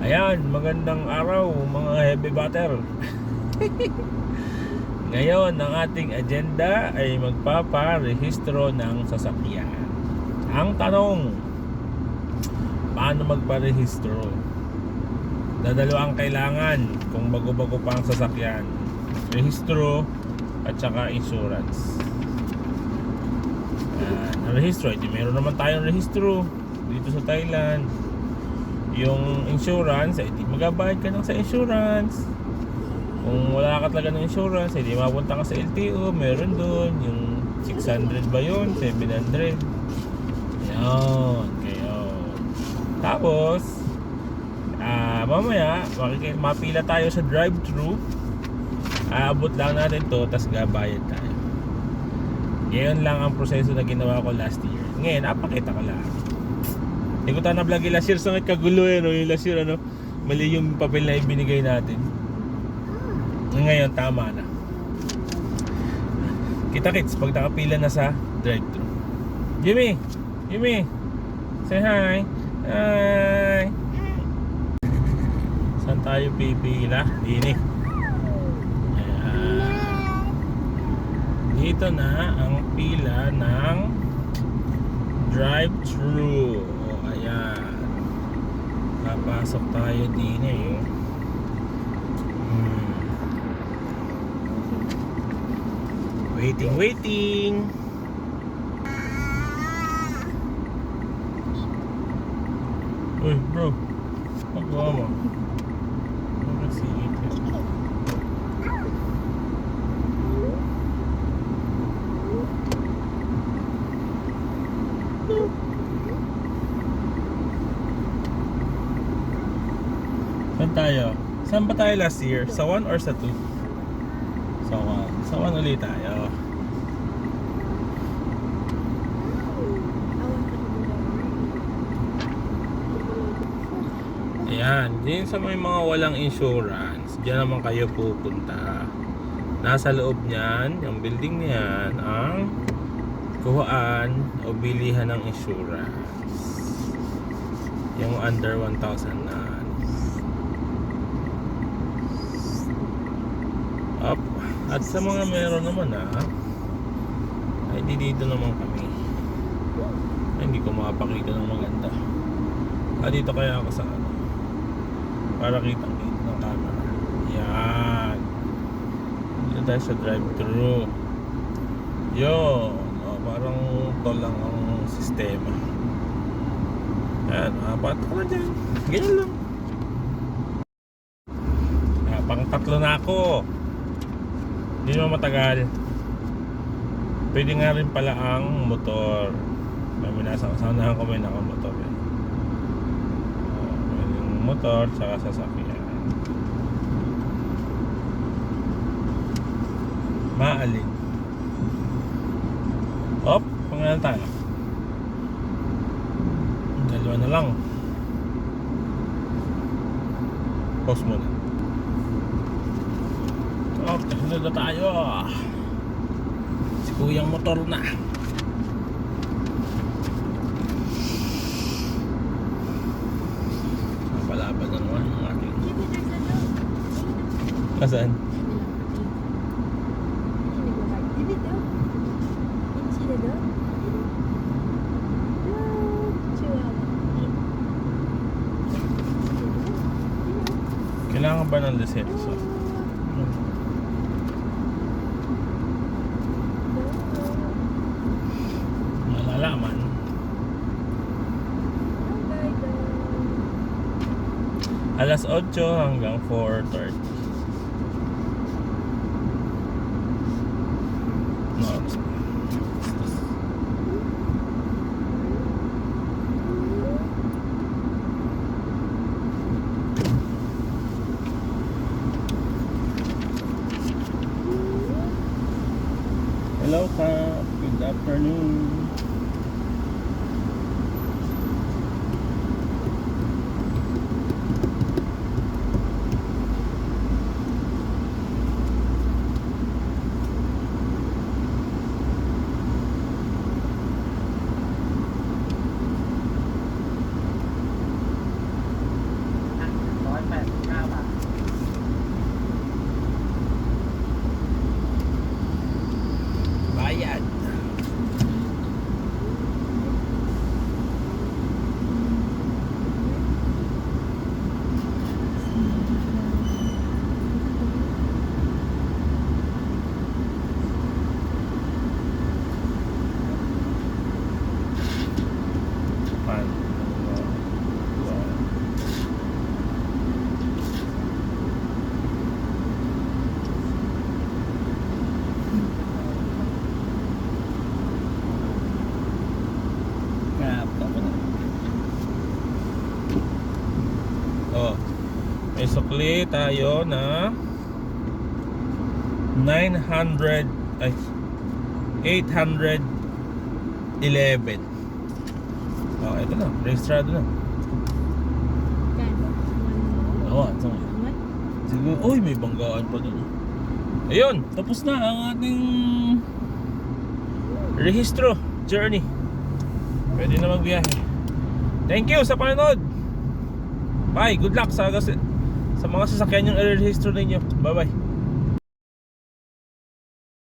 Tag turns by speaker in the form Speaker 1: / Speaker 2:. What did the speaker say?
Speaker 1: Ayan, magandang araw mga heavy batter. Ngayon, ang ating agenda ay magpaparehistro ng sasakyan. Ang tanong, paano magparehistro? Dadalawang kailangan kung bago-bago pa ang sasakyan: rehistro at saka insurance. Ang rehistro, hindi meron naman tayong rehistro dito sa Thailand. Yung insurance, ay di magabayad ka lang sa insurance. Kung wala ka talaga ng insurance, ay di mapunta ka sa LTO. Meron doon yung 600 ba yun? 700. Yan, kayo. Tapos mamaya mapila tayo sa drive-thru. Aabot lang natin to, tas gabayad tayo. Ngayon lang ang proseso na ginawa ko last year. Ngayon, napakita ko lang. Hindi ko tayo na-vlog yung last year. So kagulo yan, yung last year, mali yung papel na ibinigay natin. Ngayon, tama na. Kita-kits pag nakapila na sa drive-thru. Jimmy! Jimmy! Say hi! Hi! Saan tayo pipila? Dini. Dito na ang pila ng drive-thru. Ayan. Papasok tayo din eh. Waiting. Uy bro, magawa mo. Saan tayo? Saan ba tayo last year? Sa 1 or sa 2? Sa 1. Sa 1 ulit tayo. Ayan, din sa may mga walang insurance, diyan naman kayo pupunta. Nasa loob niyan, yung building niyan, ang kuhaan o bilihan ng insurance. Yung under 1,000 na. Up. At sa mga meron naman ay dito naman kami. Ay, hindi ko makapakita ng maganda. Dito kaya ako sa para kitang ng camera. Yan. Dito tayo sa drive-thru. Yun. Parang to lang ang sistema. Yan. Apat ko na dyan. Ganyan lang. Pang tatlo na ako. Hindi naman matagal. Pwede nga rin pala ang motor. May nasa kasanahan ko, may nakamotor yan. Pwede yung motor tsaka sasakyan. Maalin. Op, pangalan tayo. Dalawa na lang. Pause muna. Oh, kasunod na tayo. Si kuyang motor na. Napalaban na naman ang ating. Nasaan? Kailangan ba ng lisenso? Malalaman. Alas 8 hanggang 4:30. No. Hello ka. Good afternoon. Oh, may sukli tayo na 900 ay 811. Oh, ito na, registrado na.
Speaker 2: Kano?
Speaker 1: Oo, ito nga. Siguro, uy, may banggaan pa dun. Ayun, tapos na ang ating rehistro journey. Pwede na magbiyahe. Thank you sa panonood. Bye, good luck sa mga sasakyan yung i-rehistro ninyo. Bye bye.